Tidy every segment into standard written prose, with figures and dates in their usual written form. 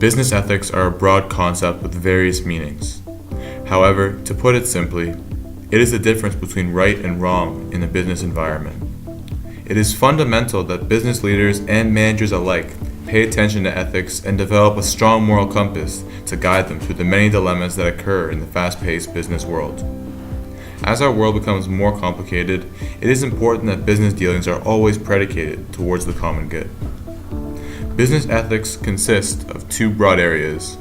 Business ethics are a broad concept with various meanings. However, to put it simply, it is the difference between right and wrong in a business environment. It is fundamental that business leaders and managers alike pay attention to ethics and develop a strong moral compass to guide them through the many dilemmas that occur in the fast-paced business world. As our world becomes more complicated, it is important that business dealings are always predicated towards the common good. Business ethics consist of two broad areas: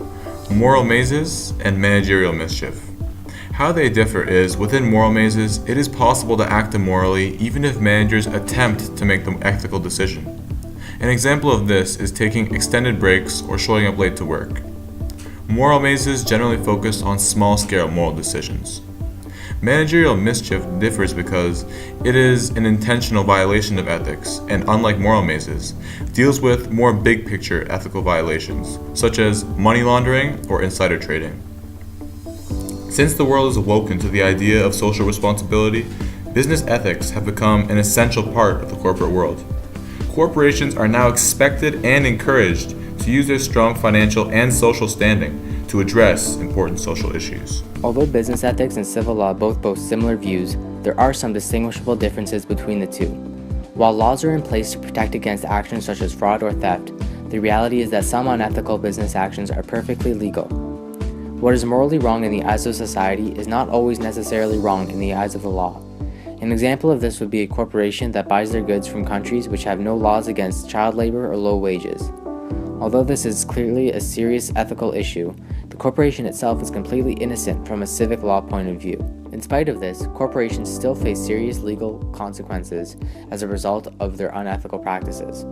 moral mazes and managerial mischief. How they differ is, within moral mazes, it is possible to act immorally even if managers attempt to make the ethical decision. An example of this is taking extended breaks or showing up late to work. Moral mazes generally focus on small-scale moral decisions. Managerial mischief differs because it is an intentional violation of ethics and, unlike moral mazes, deals with more big-picture ethical violations, such as money laundering or insider trading. Since the world has awoken to the idea of social responsibility, business ethics have become an essential part of the corporate world. Corporations are now expected and encouraged to use their strong financial and social standing to address important social issues. Although business ethics and civil law both boast similar views, there are some distinguishable differences between the two. While laws are in place to protect against actions such as fraud or theft, the reality is that some unethical business actions are perfectly legal. What is morally wrong in the eyes of society is not always necessarily wrong in the eyes of the law. An example of this would be a corporation that buys their goods from countries which have no laws against child labor or low wages. Although this is clearly a serious ethical issue, the corporation itself is completely innocent from a civic law point of view. In spite of this, corporations still face serious legal consequences as a result of their unethical practices.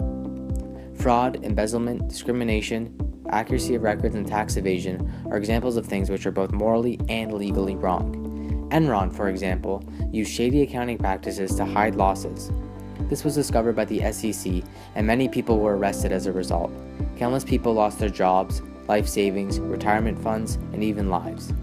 Fraud, embezzlement, discrimination, accuracy of records, and tax evasion are examples of things which are both morally and legally wrong. Enron, for example, used shady accounting practices to hide losses. This was discovered by the SEC, and many people were arrested as a result. Countless people lost their jobs, life savings, retirement funds, and even lives.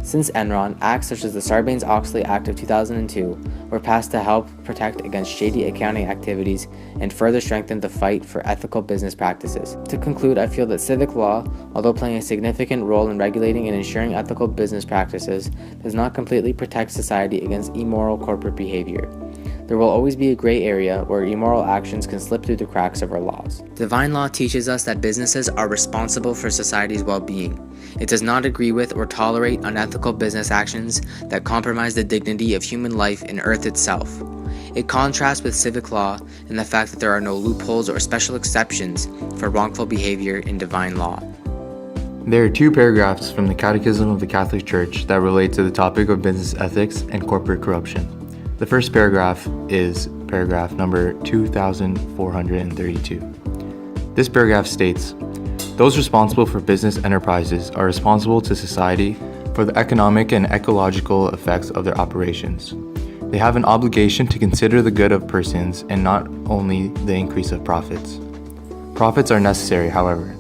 Since Enron, acts such as the Sarbanes-Oxley Act of 2002 were passed to help protect against shady accounting activities and further strengthen the fight for ethical business practices. To conclude, I feel that civic law, although playing a significant role in regulating and ensuring ethical business practices, does not completely protect society against immoral corporate behavior. There will always be a gray area where immoral actions can slip through the cracks of our laws. Divine law teaches us that businesses are responsible for society's well-being. It does not agree with or tolerate unethical business actions that compromise the dignity of human life and Earth itself. It contrasts with civic law in the fact that there are no loopholes or special exceptions for wrongful behavior in divine law. There are two paragraphs from the Catechism of the Catholic Church that relate to the topic of business ethics and corporate corruption. The first paragraph is paragraph number 2432. This paragraph states, "Those responsible for business enterprises are responsible to society for the economic and ecological effects of their operations. They have an obligation to consider the good of persons and not only the increase of profits. Profits are necessary, however.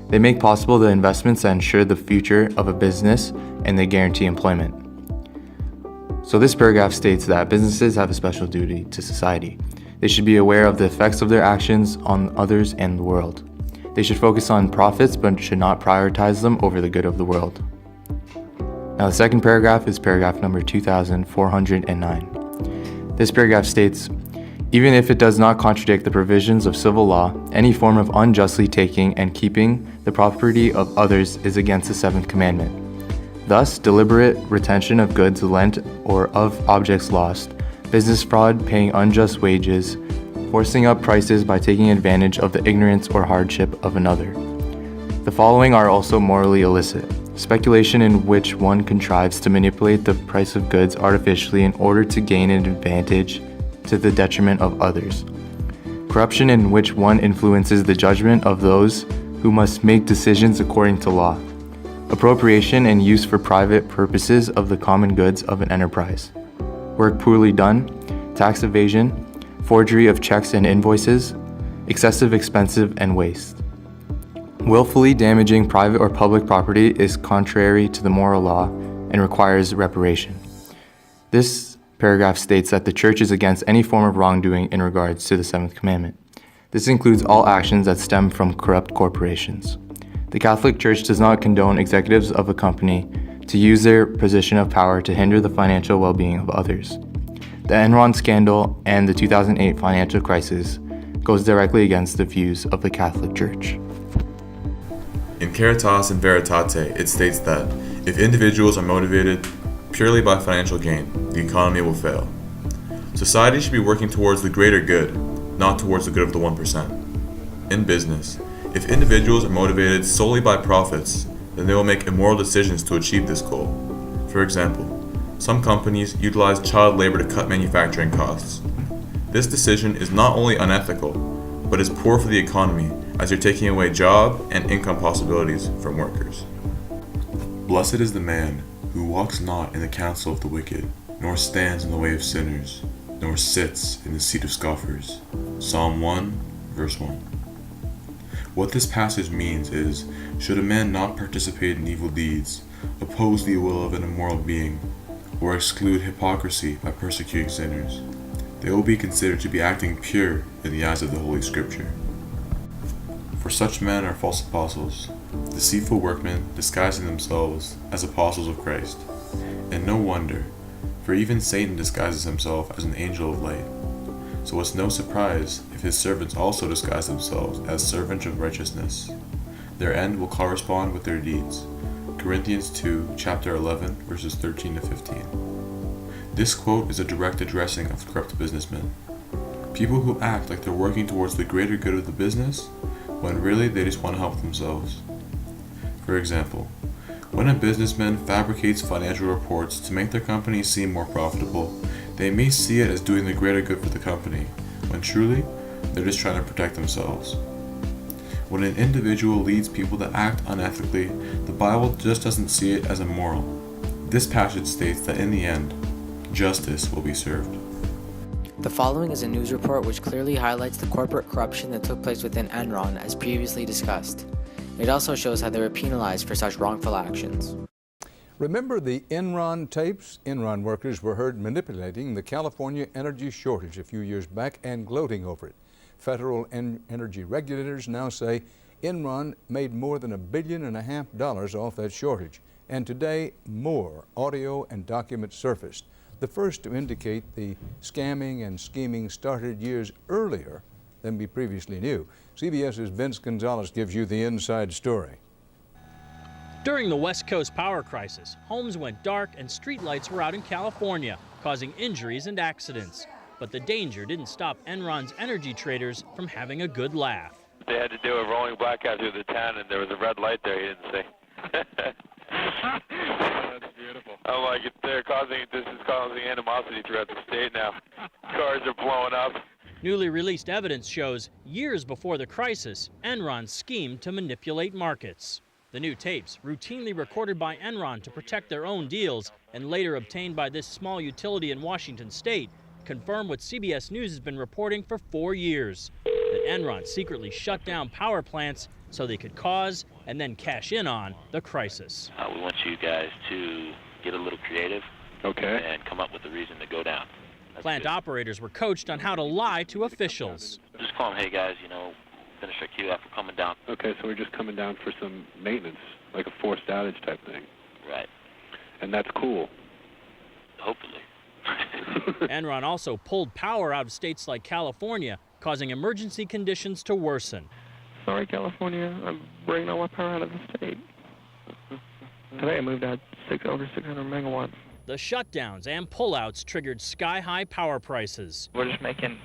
They make possible the investments that ensure the future of a business and they guarantee employment." So this paragraph states that businesses have a special duty to society. They should be aware of the effects of their actions on others and the world. They should focus on profits but should not prioritize them over the good of the world. Now the second paragraph is paragraph number 2409. This paragraph states, "Even if it does not contradict the provisions of civil law, any form of unjustly taking and keeping the property of others is against the seventh commandment. Thus, deliberate retention of goods lent or of objects lost, business fraud, paying unjust wages, forcing up prices by taking advantage of the ignorance or hardship of another. The following are also morally illicit: speculation in which one contrives to manipulate the price of goods artificially in order to gain an advantage to the detriment of others, corruption in which one influences the judgment of those who must make decisions according to law, appropriation and use for private purposes of the common goods of an enterprise, work poorly done, tax evasion, forgery of checks and invoices, excessive expense and waste. Willfully damaging private or public property is contrary to the moral law and requires reparation." This paragraph states that the Church is against any form of wrongdoing in regards to the seventh commandment. This includes all actions that stem from corrupt corporations. The Catholic Church does not condone executives of a company to use their position of power to hinder the financial well-being of others. The Enron scandal and the 2008 financial crisis goes directly against the views of the Catholic Church. In Caritas and Veritate, it states that if individuals are motivated purely by financial gain, the economy will fail. Society should be working towards the greater good, not towards the good of the 1%. In business, if individuals are motivated solely by profits, then they will make immoral decisions to achieve this goal. For example, some companies utilize child labor to cut manufacturing costs. This decision is not only unethical, but is poor for the economy, as you're taking away job and income possibilities from workers. Blessed is the man who walks not in the counsel of the wicked, nor stands in the way of sinners, nor sits in the seat of scoffers. Psalm 1, verse 1. What this passage means is, should a man not participate in evil deeds, oppose the will of an immoral being, or exclude hypocrisy by persecuting sinners, they will be considered to be acting pure in the eyes of the Holy Scripture. For such men are false apostles, deceitful workmen disguising themselves as apostles of Christ. And no wonder, for even Satan disguises himself as an angel of light. So it's no surprise if his servants also disguise themselves as servants of righteousness. Their end will correspond with their deeds. Corinthians 2, chapter 11, verses 13 to 15. This quote is a direct addressing of corrupt businessmen. People who act like they're working towards the greater good of the business, when really they just want to help themselves. For example, when a businessman fabricates financial reports to make their company seem more profitable, they may see it as doing the greater good for the company, when truly, they're just trying to protect themselves. When an individual leads people to act unethically, the Bible just doesn't see it as immoral. This passage states that in the end, justice will be served. The following is a news report which clearly highlights the corporate corruption that took place within Enron as previously discussed. It also shows how they were penalized for such wrongful actions. Remember the Enron tapes? Enron workers were heard manipulating the California energy shortage a few years back and gloating over it. Federal energy regulators now say Enron made more than $1.5 billion off that shortage. And today, more audio and documents surfaced. The first to indicate the scamming and scheming started years earlier than we previously knew. CBS's Vince Gonzalez gives you the inside story. During the West Coast power crisis, homes went dark and streetlights were out in California, causing injuries and accidents. But the danger didn't stop Enron's energy traders from having a good laugh. They had to do a rolling blackout through the town, and there was a red light there, he didn't see. That's beautiful. I'm like, this is causing animosity throughout the state now. Cars are blowing up. Newly released evidence shows years before the crisis, Enron schemed to manipulate markets. The new tapes, routinely recorded by Enron to protect their own deals and later obtained by this small utility in Washington state, confirm what CBS News has been reporting for 4 years, that Enron secretly shut down power plants so they could cause and then cash in on the crisis. We want you guys to get a little creative, Okay. and come up with a reason to go down. That's Plant good. operators were coached on how to lie to officials. Just call them, hey guys, finish our queue after coming down. Okay, so we're just coming down for some maintenance, like a forced outage type thing. Right. And that's cool. Hopefully. Enron also pulled power out of states like California, causing emergency conditions to worsen. Sorry, California, I'm bringing all my power out of the state. I think I moved out over 600 megawatts. The shutdowns and pullouts triggered sky-high power prices. We're just making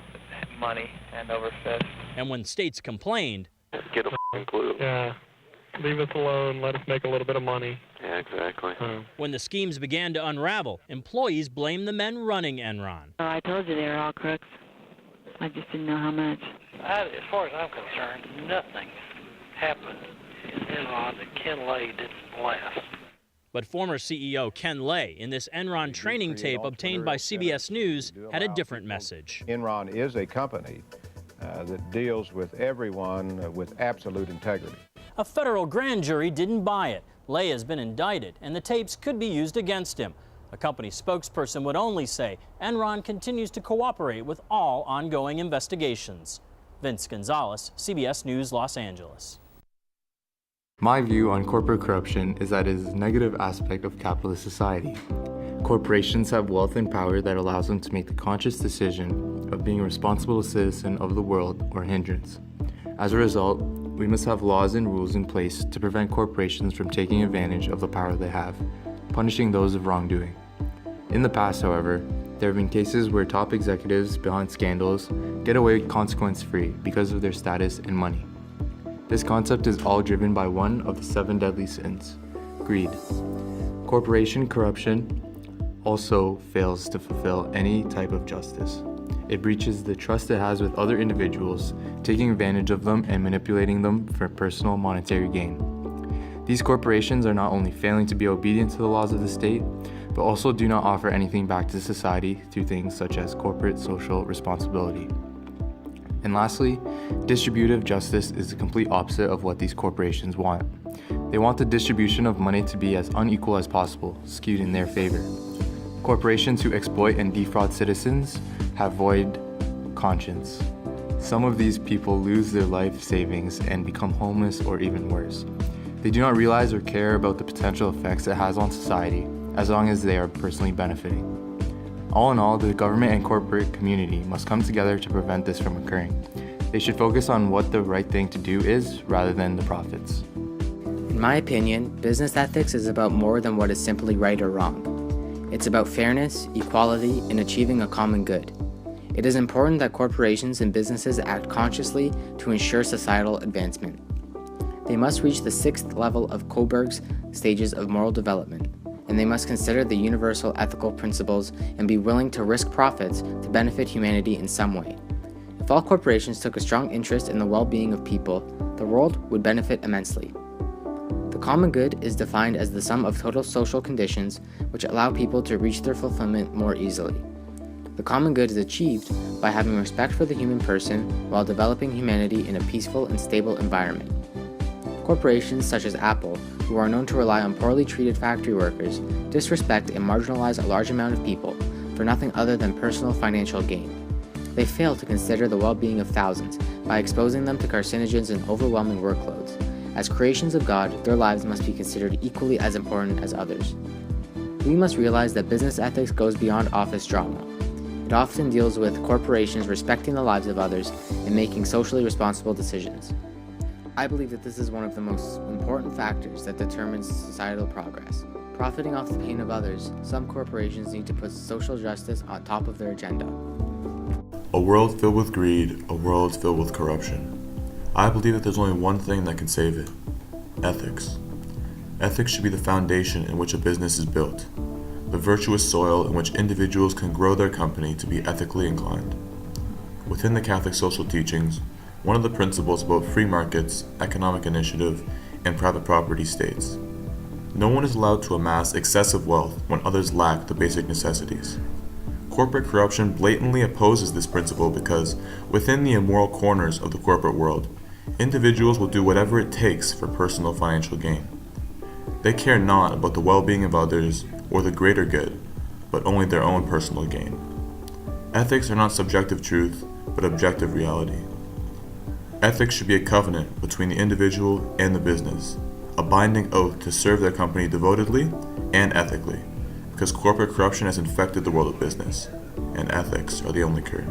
money hand over fist. And when states complained, Get a f***ing clue. Yeah, leave us alone, let us make a little bit of money. Yeah, exactly. when the schemes began to unravel, employees blamed the men running Enron. I told you they were all crooks. I just didn't know how much. As far as I'm concerned, nothing happened in Enron that Ken Lay didn't blast. But former CEO Ken Lay, in this Enron training tape obtained by CBS News, had a different message. Enron is a company that deals with everyone with absolute integrity. A federal grand jury didn't buy it. Lay has been indicted, and the tapes could be used against him. A company spokesperson would only say Enron continues to cooperate with all ongoing investigations. Vince Gonzalez, CBS News, Los Angeles. My view on corporate corruption is that it is a negative aspect of capitalist society. Corporations have wealth and power that allows them to make the conscious decision of being a responsible citizen of the world or an hindrance. As a result, we must have laws and rules in place to prevent corporations from taking advantage of the power they have, punishing those of wrongdoing. In the past, however, there have been cases where top executives behind scandals get away consequence-free because of their status and money. This concept is all driven by one of the 7 deadly sins: greed. Corporation corruption also fails to fulfill any type of justice. It breaches the trust it has with other individuals, taking advantage of them and manipulating them for personal monetary gain. These corporations are not only failing to be obedient to the laws of the state, but also do not offer anything back to society through things such as corporate social responsibility. And lastly, distributive justice is the complete opposite of what these corporations want. They want the distribution of money to be as unequal as possible, skewed in their favor. Corporations who exploit and defraud citizens have void conscience. Some of these people lose their life savings and become homeless or even worse. They do not realize or care about the potential effects it has on society, as long as they are personally benefiting. All in all, the government and corporate community must come together to prevent this from occurring. They should focus on what the right thing to do is rather than the profits. In my opinion, business ethics is about more than what is simply right or wrong. It's about fairness, equality, and achieving a common good. It is important that corporations and businesses act consciously to ensure societal advancement. They must reach the 6th level of Kohlberg's stages of moral development, and they must consider the universal ethical principles and be willing to risk profits to benefit humanity in some way. If all corporations took a strong interest in the well-being of people, the world would benefit immensely. The common good is defined as the sum of total social conditions which allow people to reach their fulfillment more easily. The common good is achieved by having respect for the human person while developing humanity in a peaceful and stable environment. Corporations such as Apple, who are known to rely on poorly treated factory workers, disrespect and marginalize a large amount of people for nothing other than personal financial gain. They fail to consider the well-being of thousands by exposing them to carcinogens and overwhelming workloads. As creations of God, their lives must be considered equally as important as others. We must realize that business ethics goes beyond office drama. It often deals with corporations respecting the lives of others and making socially responsible decisions. I believe that this is one of the most important factors that determines societal progress. Profiting off the pain of others, some corporations need to put social justice on top of their agenda. A world filled with greed, a world filled with corruption. I believe that there's only one thing that can save it: ethics. Ethics should be the foundation in which a business is built, the virtuous soil in which individuals can grow their company to be ethically inclined. Within the Catholic social teachings, one of the principles about free markets, economic initiative, and private property states, no one is allowed to amass excessive wealth when others lack the basic necessities. Corporate corruption blatantly opposes this principle because, within the immoral corners of the corporate world, individuals will do whatever it takes for personal financial gain. They care not about the well-being of others or the greater good, but only their own personal gain. Ethics are not subjective truth, but objective reality. Ethics should be a covenant between the individual and the business, a binding oath to serve their company devotedly and ethically, because corporate corruption has infected the world of business, and ethics are the only cure.